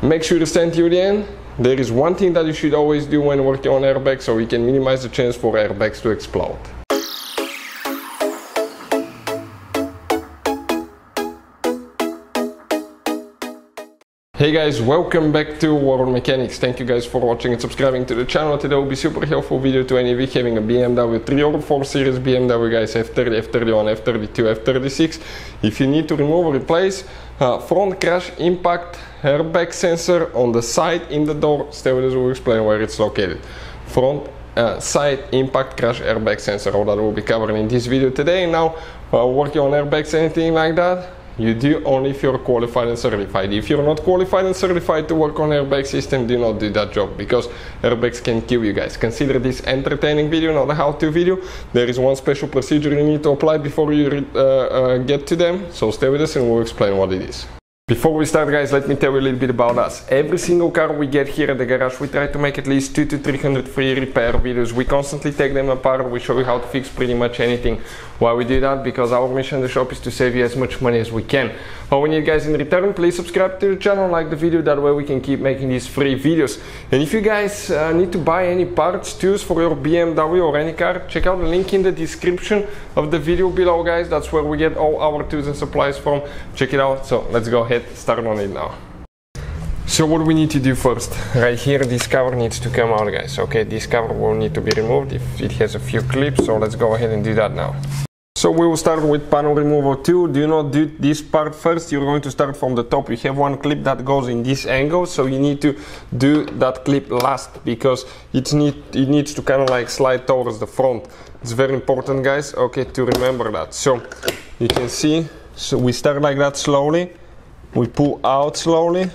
Make sure to stand till the end. There is one thing that you should always do when working on airbags, so you can minimize the chance for airbags to explode. Hey guys, welcome back to World Mechanics. Thank you guys for watching and subscribing to the channel. Today will be super helpful video to any of you having a BMW 304 series BMW guys, F30, F31, F32, F36. If you need to remove or replace front crash impact airbag sensor on the side in the door, stay with us, we'll explain where it's located. Front side impact crash airbag sensor, all that we'll be covering in this video today. Now, working on airbags, anything like that, you do only if you're qualified and certified. If you're not qualified and certified to work on airbag system, do not do that job, because airbags can kill you guys. Consider this entertaining video, not a how-to video. There is one special procedure you need to apply before you get to them, so stay with us and we'll explain what it is. Before we start guys, let me tell you a little bit about us. Every single car we get here at the garage, we try to make at least 200 to 300 free repair videos. We constantly take them apart, we show you how to fix pretty much anything. Why we do that? Because our mission in the shop is to save you as much money as we can. All we need guys in return, please subscribe to the channel, like the video, that way we can keep making these free videos. And if you guys need to buy any parts, tools for your BMW or any car, check out the link in the description of the video below guys. That's where we get all our tools and supplies from. Check it out. So let's go ahead, start on it now. So what do we need to do first? Right here, this cover needs to come out guys. Okay, this cover will need to be removed if it has a few clips, so let's go ahead and do that now. So we will start with panel removal 2. Do not do this part first, you're going to start from the top. You have one clip that goes in this angle, so you need to do that clip last, because it needs to kind of like slide towards the front. It's very important guys, okay, to remember that. So you can see, so we start like that slowly, we pull out slowly,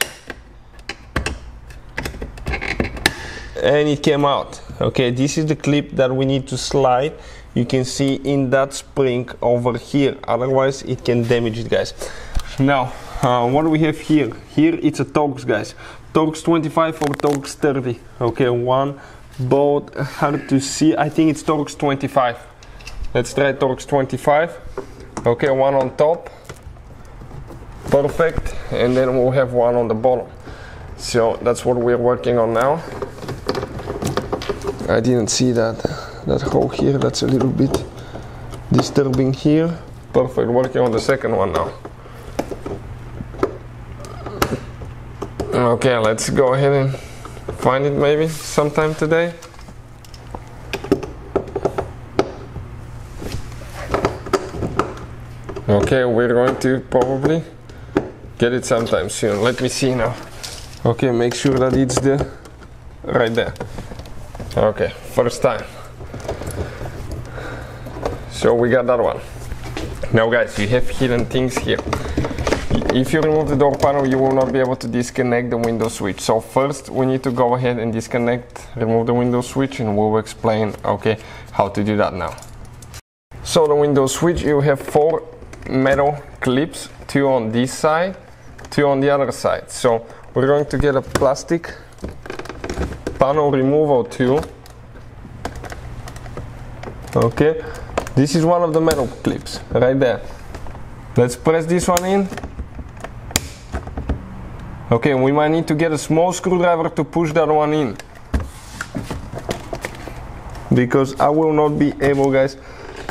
and it came out. Okay, this is the clip that we need to slide. You can see in that spring over here, otherwise it can damage it guys. Now what do we have here? Here it's a Torx guys, Torx 25 or Torx 30. Okay, one both hard to see, I think it's Torx 25. Let's try Torx 25. Okay, one on top, perfect, and then we'll have one on the bottom. So that's what we're working on now. I didn't see that hole here, that's a little bit disturbing here. Perfect, working on the second one now. Okay, let's go ahead and find it maybe sometime today. Okay, we're going to probably get it sometime soon. Let me see now. Okay, make sure that it's right there. Okay, first time. So we got that one. Now guys, you have hidden things here. If you remove the door panel, you will not be able to disconnect the window switch. So first we need to go ahead and remove the window switch, and we'll explain, okay, how to do that now. So the window switch, you have 4 metal clips, 2 on this side, 2 on the other side. So we're going to get a plastic panel removal tool. Okay, this is one of the metal clips right there. Let's press this one in. Okay, we might need to get a small screwdriver to push that one in, because I will not be able guys.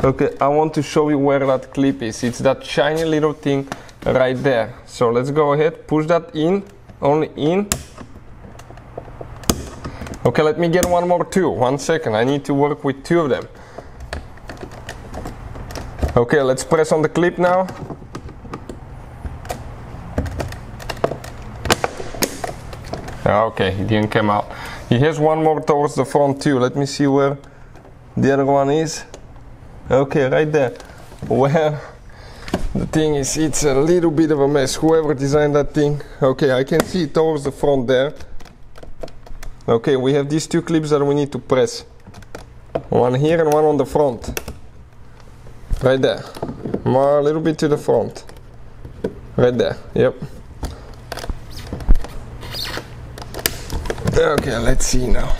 Okay, I want to show you where that clip is. It's that shiny little thing right there. So let's go ahead, push that in, only in. Okay, let me get one more tool. 1 second, I need to work with 2 of them. Okay, let's press on the clip now. Okay, it didn't come out. He has one more towards the front too. Let me see where the other one is. Okay, right there. Well, the thing is, it's a little bit of a mess. Whoever designed that thing. Okay, I can see it towards the front there. Okay, we have these 2 clips that we need to press. One here and one on the front. Right there. More a little bit to the front. Right there, yep. Okay, let's see now.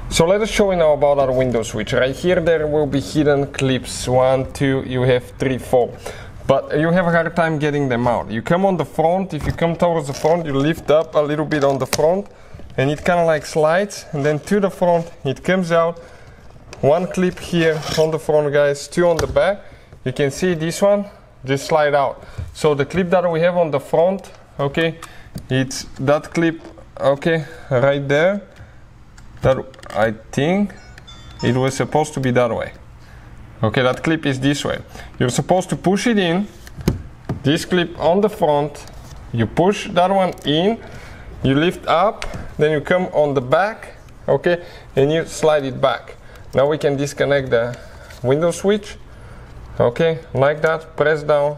So let us show you now about our window switch. Right here there will be hidden clips. 1, 2, you have 3, 4. but you have a hard time getting them out. You come on the front, if you come towards the front, you lift up a little bit on the front, and it kind of like slides, and then to the front, it comes out. One clip here on the front, guys, two on the back. You can see this one just slide out. So the clip that we have on the front, okay, it's that clip, okay, right there. That, I think it was supposed to be that way. Okay, that clip is this way. You're supposed to push it in, this clip on the front, you push that one in, you lift up, then you come on the back, okay, and you slide it back. Now we can disconnect the window switch, okay, like that, press down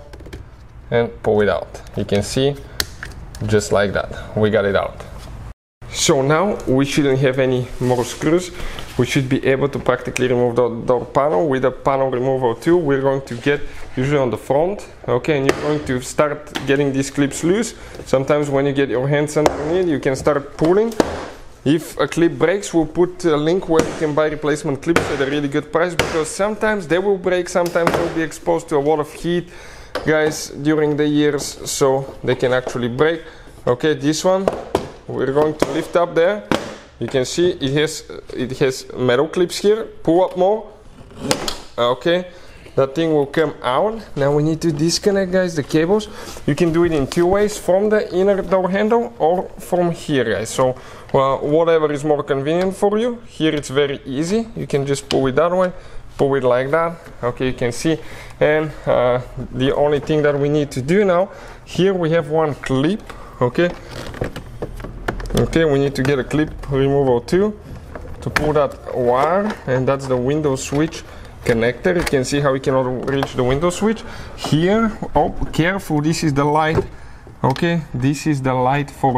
and pull it out. You can see, just like that, we got it out. So now we shouldn't have any more screws. We should be able to practically remove the door panel with a panel removal tool. We're going to get usually on the front, okay, and you're going to start getting these clips loose. Sometimes when you get your hands underneath, you can start pulling. If a clip breaks, we'll put a link where you can buy replacement clips at a really good price, because sometimes they will break, sometimes they'll be exposed to a lot of heat, guys, during the years, so they can actually break. Okay, this one, we're going to lift up there. You can see it has metal clips here. Pull up more. Okay, that thing will come out. Now we need to disconnect, guys, the cables. You can do it in two ways, from the inner door handle or from here, guys. So whatever is more convenient for you. Here it's very easy. You can just pull it that way, pull it like that. Okay, you can see. And the only thing that we need to do now, here we have one clip. Okay. Okay, we need to get a clip removal tool to pull that wire, and that's the window switch connector. You can see how we cannot reach the window switch. Here, oh, careful, this is the light. Okay, this is the light for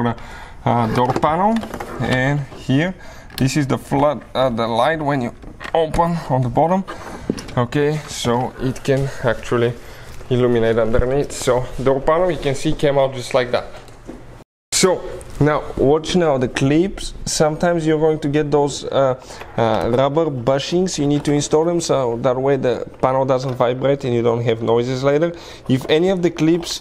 the door panel, and here, this is the flood, the light when you open on the bottom. Okay, so it can actually illuminate underneath. So door panel, you can see, came out just like that. So now watch now the clips. Sometimes you're going to get those rubber bushings. You need to install them so that way the panel doesn't vibrate and you don't have noises later. If any of the clips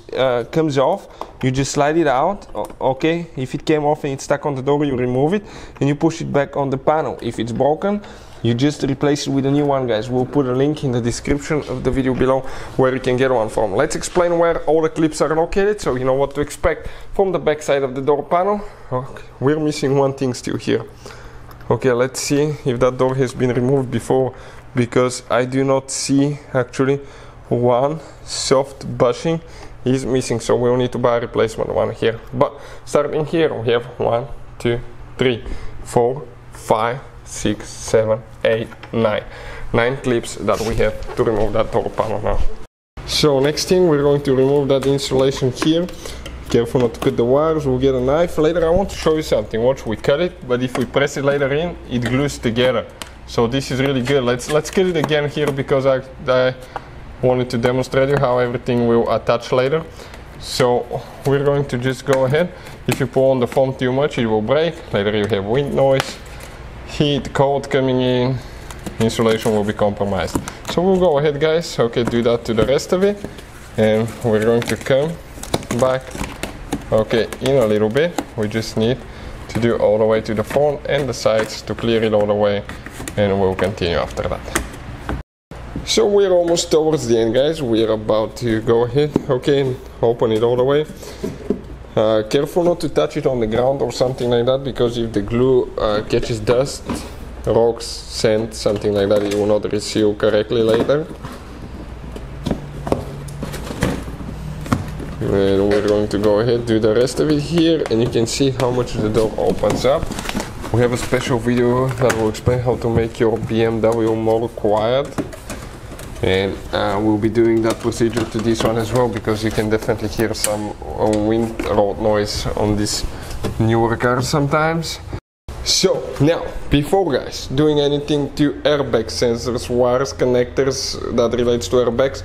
comes off, you just slide it out. Okay, if it came off and it's stuck on the door, you remove it and you push it back on the panel. If it's broken, you just replace it with a new one, guys. We'll put a link in the description of the video below where you can get one from. Let's explain where all the clips are located so you know what to expect from the back side of the door panel. Okay, we're missing one thing still here. Okay, let's see if that door has been removed before, because I do not see actually one soft bushing is missing, so we'll need to buy a replacement one here. But starting here, we have 1, 2, 3, 4, 5, 6, 7, 8, 9. 9 clips that we have to remove that door panel now. So next thing, we're going to remove that insulation here. Careful not to cut the wires, we'll get a knife. Later I want to show you something. Watch, we cut it, but if we press it later in, it glues together. So this is really good. Let's cut it again here, because I wanted to demonstrate you how everything will attach later. So we're going to just go ahead. If you pull on the foam too much, it will break. Later you have wind noise, heat, cold coming in, insulation will be compromised. So we'll go ahead, guys, okay, do that to the rest of it, and we're going to come back, okay, in a little bit. We just need to do all the way to the front and the sides to clear it all the way, and we'll continue after that. So we're almost towards the end, guys. We're about to go ahead, okay, and open it all the way. Careful not to touch it on the ground or something like that, because if the glue catches dust, rocks, sand, something like that, it will not reseal correctly later. And we're going to go ahead, do the rest of it here, and you can see how much the door opens up. We have a special video that will explain how to make your BMW more quiet. And we'll be doing that procedure to this one as well, because you can definitely hear some wind road noise on this newer car sometimes. So now, before, guys, doing anything to airbag sensors, wires, connectors that relates to airbags,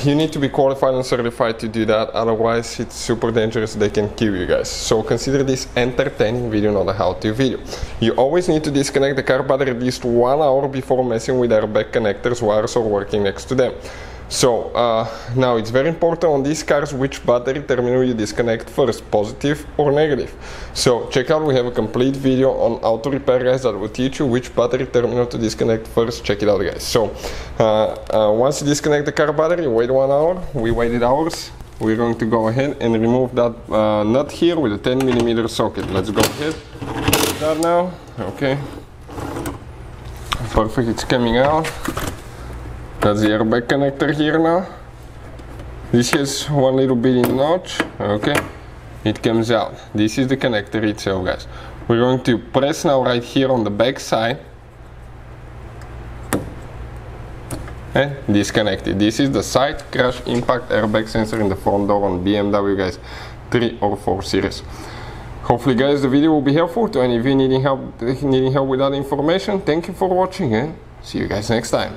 you need to be qualified and certified to do that, otherwise it's super dangerous, they can kill you, guys. So consider this entertaining video, not a how-to video. You always need to disconnect the car battery at least 1 hour before messing with airbag connectors, wires, or working next to them. So now it's very important on these cars which battery terminal you disconnect first, positive or negative. So check out, we have a complete video on how to repair, guys, that will teach you which battery terminal to disconnect first. Check it out, guys. So once you disconnect the car battery, wait 1 hour. We waited hours. We're going to go ahead and remove that nut here with a 10mm socket. Let's go ahead with that now. Okay, perfect, it's coming out. That's the airbag connector here now. This has one little bitty notch. Okay, it comes out. This is the connector itself, guys. We're going to press now right here on the back side and disconnect it. This is the side crash impact airbag sensor in the front door on BMW, guys, 3 or 4 series. Hopefully, guys, the video will be helpful to any of you needing help with that information. Thank you for watching and see you guys next time.